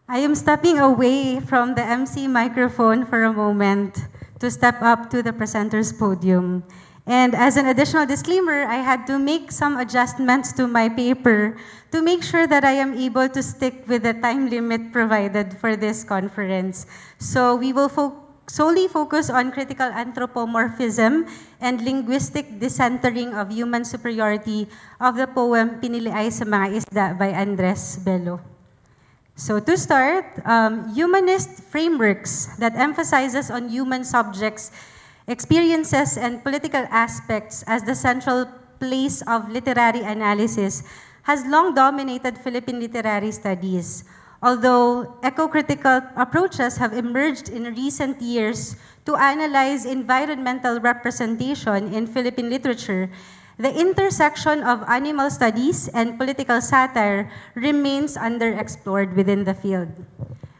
I am stepping away from the MC microphone for a moment to step up to the presenter's podium. And as an additional disclaimer, I had to make some adjustments to my paper to make sure that I am able to stick with the time limit provided for this conference. So we will solely focus on critical anthropomorphism and linguistic decentering of human superiority of the poem Piniliay sa Mga Isda by Andres Bello. So to start, humanist frameworks that emphasizes on human subjects, experiences, and political aspects as the central place of literary analysis has long dominated Philippine literary studies. Although eco-critical approaches have emerged in recent years to analyze environmental representation in Philippine literature, the intersection of animal studies and political satire remains underexplored within the field.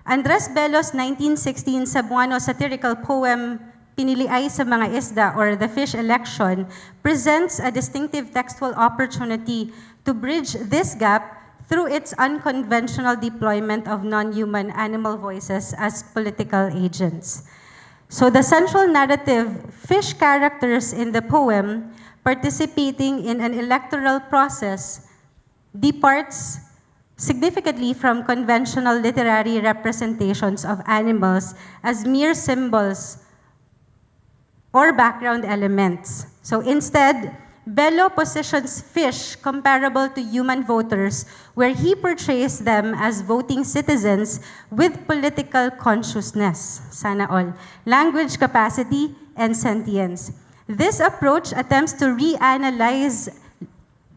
Andres Bello's 1916 Cebuano satirical poem Piniliay sa Mga Isda, or The Fish Election, presents a distinctive textual opportunity to bridge this gap through its unconventional deployment of non-human animal voices as political agents. So the central narrative, fish characters in the poem, participating in an electoral process, departs significantly from conventional literary representations of animals as mere symbols or background elements. So instead, Bello positions fish comparable to human voters, where he portrays them as voting citizens with political consciousness, sana all, language capacity, and sentience. This approach attempts to reanalyze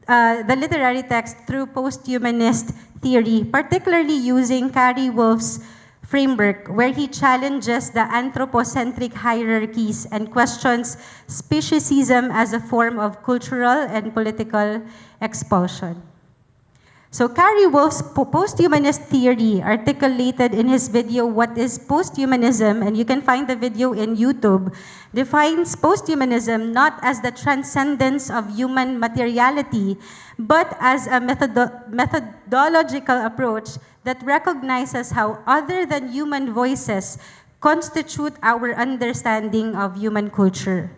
the literary text through post-humanist theory, particularly using Carrie Wolf's framework, where he challenges the anthropocentric hierarchies and questions speciesism as a form of cultural and political expulsion. So Carrie Wolf's post-humanist theory, articulated in his video, What is Post-Humanism? And you can find the video in YouTube, defines post-humanism not as the transcendence of human materiality, but as a methodological approach that recognizes how other than human voices constitute our understanding of human culture.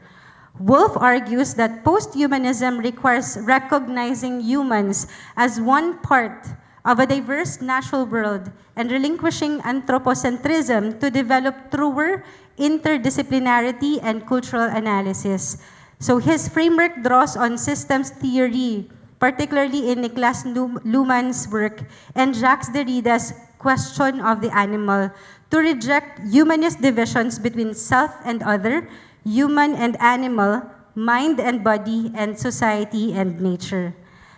Wolf argues that post-humanism requires recognizing humans as one part of a diverse natural world and relinquishing anthropocentrism to develop truer interdisciplinarity and cultural analysis. So his framework draws on systems theory, particularly in Niklas Luhmann's work and Jacques Derrida's question of the animal, to reject humanist divisions between self and other, human and animal, mind and body, and society and nature.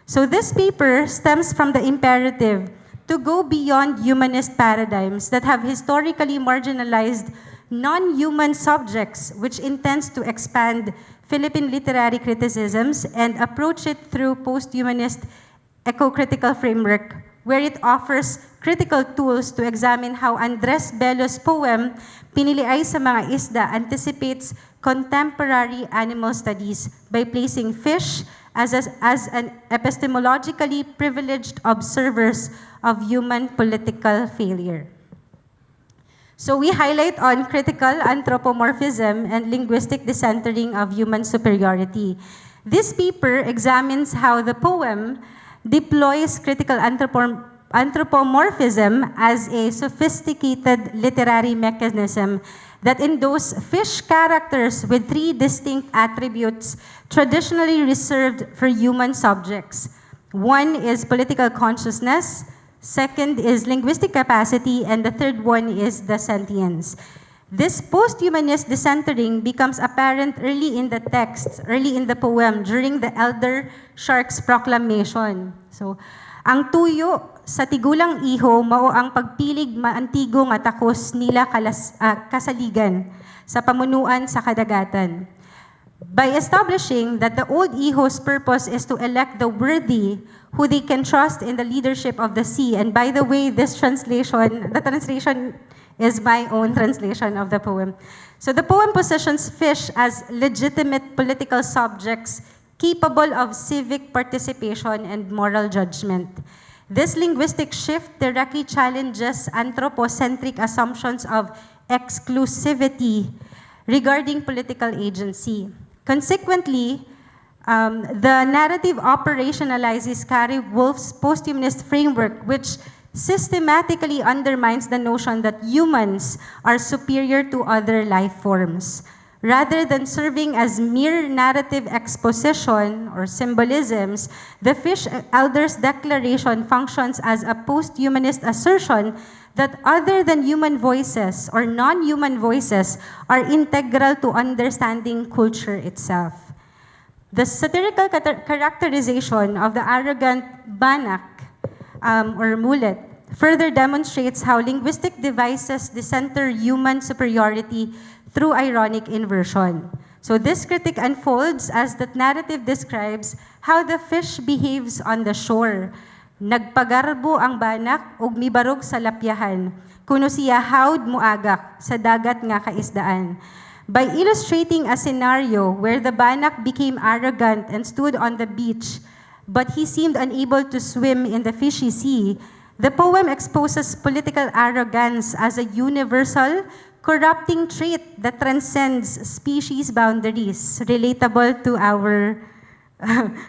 So this paper stems from the imperative to go beyond humanist paradigms that have historically marginalized non-human subjects, which intends to expand Philippine literary criticisms and approach it through post-humanist eco-critical framework, where it offers critical tools to examine how Andres Bello's poem, Piniliay sa Mga Isda, anticipates contemporary animal studies by placing fish as an epistemologically privileged observers of human political failure. So we highlight on critical anthropomorphism and linguistic decentering of human superiority. This paper examines how the poem deploys critical anthropomorphism as a sophisticated literary mechanism that endows fish characters with three distinct attributes traditionally reserved for human subjects. One is political consciousness, second is linguistic capacity, and the third one is the sentience. This post-humanist decentering becomes apparent early in the text, early in the poem, during the elder shark's proclamation. So, ang tuyo sa tigulang iho mao ang pagpilig maantigo nga takos nila kasaligan sa pamunuan sa kadagatan. By establishing that the old iho's purpose is to elect the worthy who they can trust in the leadership of the sea. And by the way, the translation is my own translation of the poem. So the poem positions fish as legitimate political subjects capable of civic participation and moral judgment. This linguistic shift directly challenges anthropocentric assumptions of exclusivity regarding political agency. Consequently, the narrative operationalizes Carrie Wolf's posthumanist framework, which systematically undermines the notion that humans are superior to other life forms. Rather than serving as mere narrative exposition or symbolisms, the Fish Elders Declaration functions as a post-humanist assertion that other than human voices or non-human voices are integral to understanding culture itself. The satirical characterization of the arrogant Banak or Mulet further demonstrates how linguistic devices decenter human superiority through ironic inversion. So this critique unfolds as the narrative describes how the fish behaves on the shore. Nagpagarbo ang banak ug mibarog sa lapyahan, kuno siya hawd muagak sa dagat nga kaisdaan. By illustrating a scenario where the banak became arrogant and stood on the beach, but he seemed unable to swim in the fishy sea, the poem exposes political arrogance as a universal, corrupting trait that transcends species boundaries, relatable to our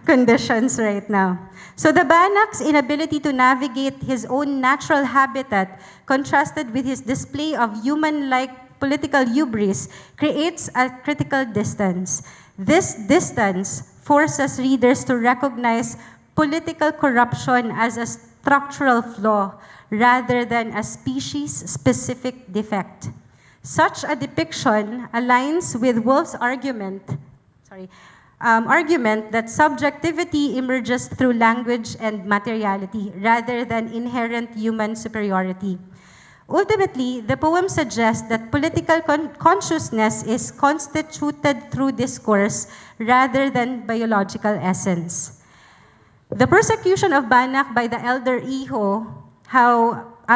conditions right now. So the Banak's inability to navigate his own natural habitat, contrasted with his display of human-like political hubris, creates a critical distance. This distance forces readers to recognize political corruption as a structural flaw rather than a species-specific defect. Such a depiction aligns with Wolf's argument that subjectivity emerges through language and materiality rather than inherent human superiority. Ultimately, the poem suggests that political consciousness is constituted through discourse rather than biological essence. The persecution of Banak by the elder Iho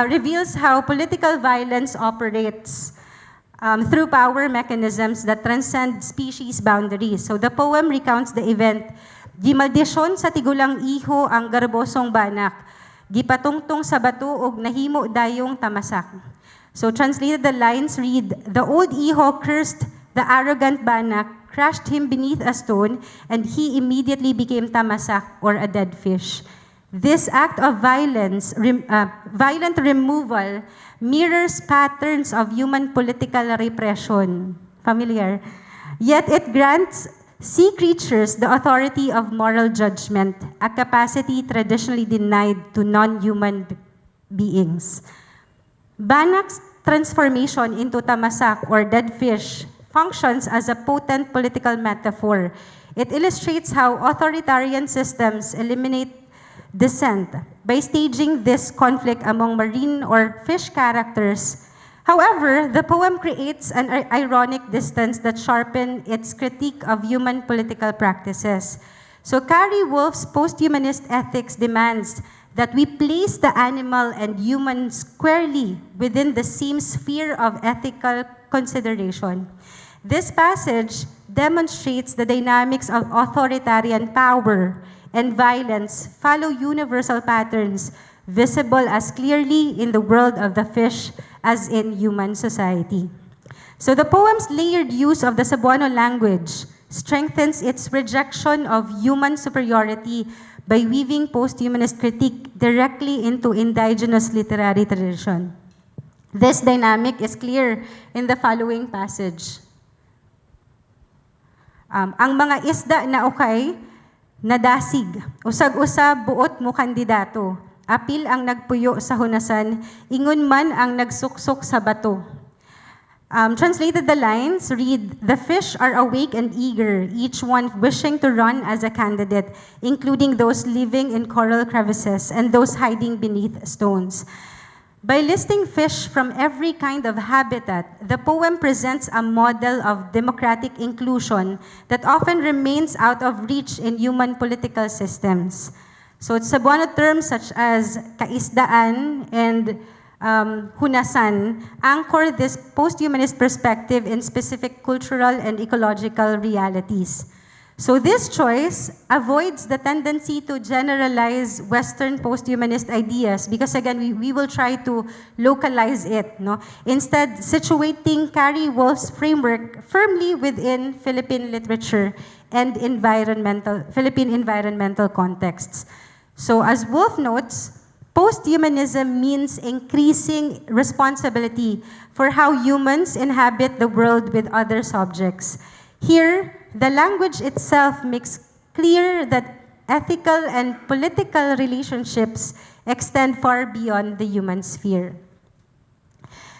reveals how political violence operates through power mechanisms that transcend species boundaries. So the poem recounts the event. Gimaldisyon sa tigulang Iho ang garbosong Banak. Gipatungtong sa bato ug nahimo dayong tamasak. So translated, the lines read, the old Iho cursed the arrogant Banak, crushed him beneath a stone, and he immediately became tamasak or a dead fish. This act of violence, violent removal, mirrors patterns of human political repression. Familiar? Yet it grants sea creatures the authority of moral judgment, a capacity traditionally denied to non-human beings. Banak's transformation into tamasak or dead fish functions as a potent political metaphor. It illustrates how authoritarian systems eliminate dissent by staging this conflict among marine or fish characters. However, the poem creates an ironic distance that sharpens its critique of human political practices. So Carrie Wolf's post-humanist ethics demands that we place the animal and human squarely within the same sphere of ethical consideration. This passage demonstrates the dynamics of authoritarian power and violence follow universal patterns visible as clearly in the world of the fish as in human society. So the poem's layered use of the Cebuano language strengthens its rejection of human superiority by weaving post-humanist critique directly into indigenous literary tradition. This dynamic is clear in the following passage. Ang mga isda na ukay, nadasig, usag-usab buot mo kandidato. Apil ang nagpuyo sa hunasan, ingon man ang nagsuksok sa bato. Translated, the lines read, the fish are awake and eager, each one wishing to run as a candidate, including those living in coral crevices and those hiding beneath stones. By listing fish from every kind of habitat, the poem presents a model of democratic inclusion that often remains out of reach in human political systems. So Cebuano terms such as kaisdaan and hunasan anchor this post-humanist perspective in specific cultural and ecological realities. So this choice avoids the tendency to generalize Western post-humanist ideas because again, we will try to localize it. No? Instead, situating Carrie Wolf's framework firmly within Philippine literature and Philippine environmental contexts. So as Wolf notes, post-humanism means increasing responsibility for how humans inhabit the world with other subjects. Here, the language itself makes clear that ethical and political relationships extend far beyond the human sphere.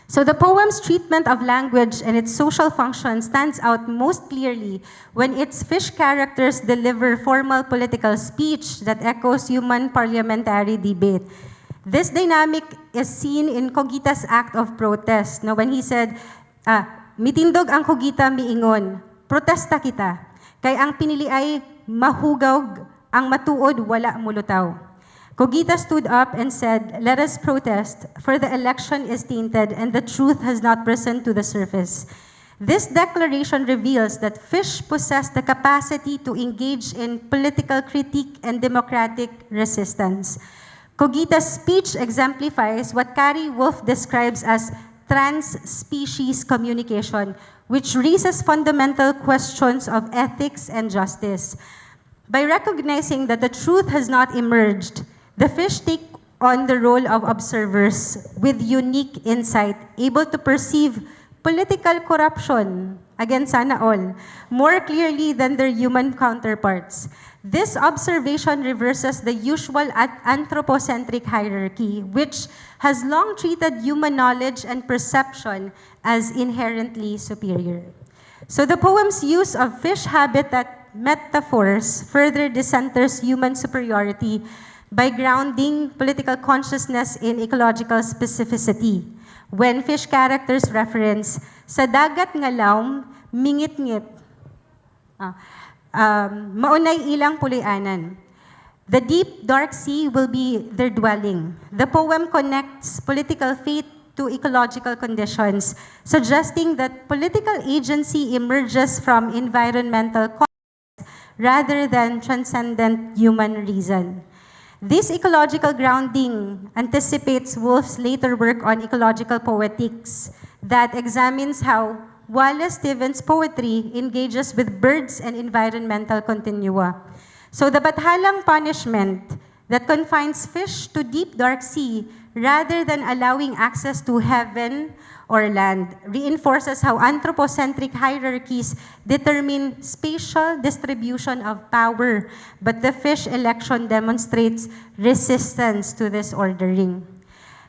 So the poem's treatment of language and its social function stands out most clearly when its fish characters deliver formal political speech that echoes human parliamentary debate. This dynamic is seen in Cogita's act of protest. No, when he said, mitindog ang Cogita miingon, protesta kita, kay ang pinili ay mahugawg, ang matuod wala mulutaw. Cogita stood up and said, let us protest, for the election is tainted and the truth has not risen to the surface. This declaration reveals that fish possess the capacity to engage in political critique and democratic resistance. Cogita's speech exemplifies what Carrie Wolf describes as trans-species communication, which raises fundamental questions of ethics and justice. By recognizing that the truth has not emerged, the fish take on the role of observers with unique insight, able to perceive political corruption, again sana all, more clearly than their human counterparts. This observation reverses the usual anthropocentric hierarchy, which has long treated human knowledge and perception as inherently superior. So the poem's use of fish habitat metaphors further decenters human superiority by grounding political consciousness in ecological specificity. When fish characters reference, sa dagat nga laom, mingit-ngit, maunay ilang pulianan. The deep, dark sea will be their dwelling. The poem connects political fate to ecological conditions, suggesting that political agency emerges from environmental context rather than transcendent human reason. This ecological grounding anticipates Wolf's later work on ecological poetics that examines how Wallace Stevens' poetry engages with birds and environmental continua. So the Bathalang punishment that confines fish to deep dark sea rather than allowing access to heaven or land reinforces how anthropocentric hierarchies determine spatial distribution of power, but the fish election demonstrates resistance to this ordering.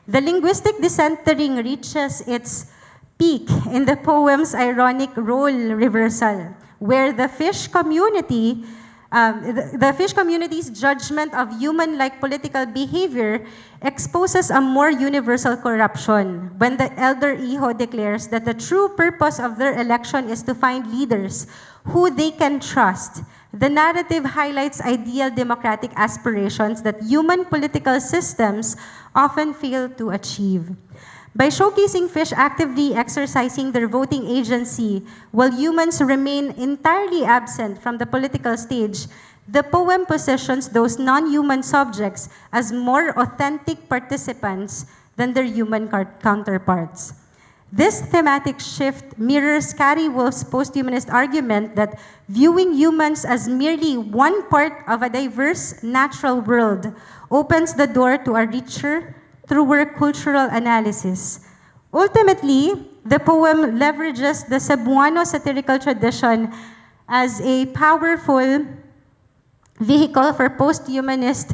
The linguistic decentering reaches its peak in the poem's ironic role reversal, where the fish community, the fish community's judgment of human-like political behavior exposes a more universal corruption when the elder Iho declares that the true purpose of their election is to find leaders who they can trust. The narrative highlights ideal democratic aspirations that human political systems often fail to achieve. By showcasing fish actively exercising their voting agency while humans remain entirely absent from the political stage, the poem positions those non-human subjects as more authentic participants than their human counterparts. This thematic shift mirrors Carrie Wolf's post-humanist argument that viewing humans as merely one part of a diverse natural world opens the door to a richer, truer cultural analysis. Ultimately, the poem leverages the Cebuano satirical tradition as a powerful vehicle for post-humanist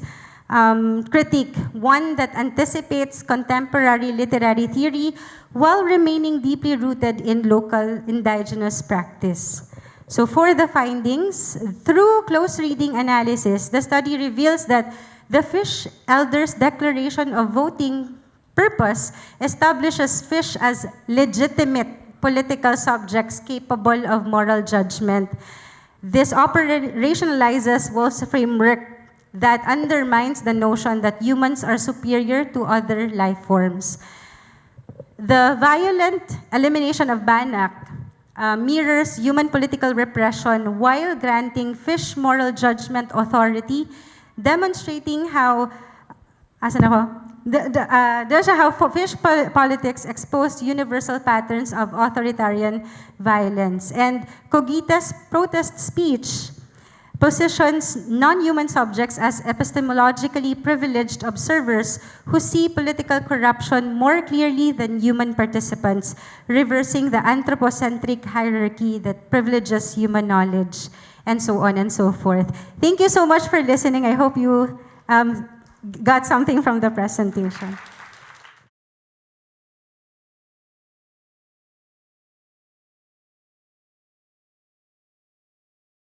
critique, one that anticipates contemporary literary theory while remaining deeply rooted in local indigenous practice. So for the findings, through close reading analysis, the study reveals that the fish elders' declaration of voting purpose establishes fish as legitimate political subjects capable of moral judgment. This operationalizes Wolf's framework that undermines the notion that humans are superior to other life forms. The violent elimination of Banach mirrors human political repression while granting fish moral judgment authority, demonstrating how, asan ako? There's how fish politics exposed universal patterns of authoritarian violence. And Cogita's protest speech positions non-human subjects as epistemologically privileged observers who see political corruption more clearly than human participants, reversing the anthropocentric hierarchy that privileges human knowledge, and so on and so forth. Thank you so much for listening. I hope you got something from the presentation.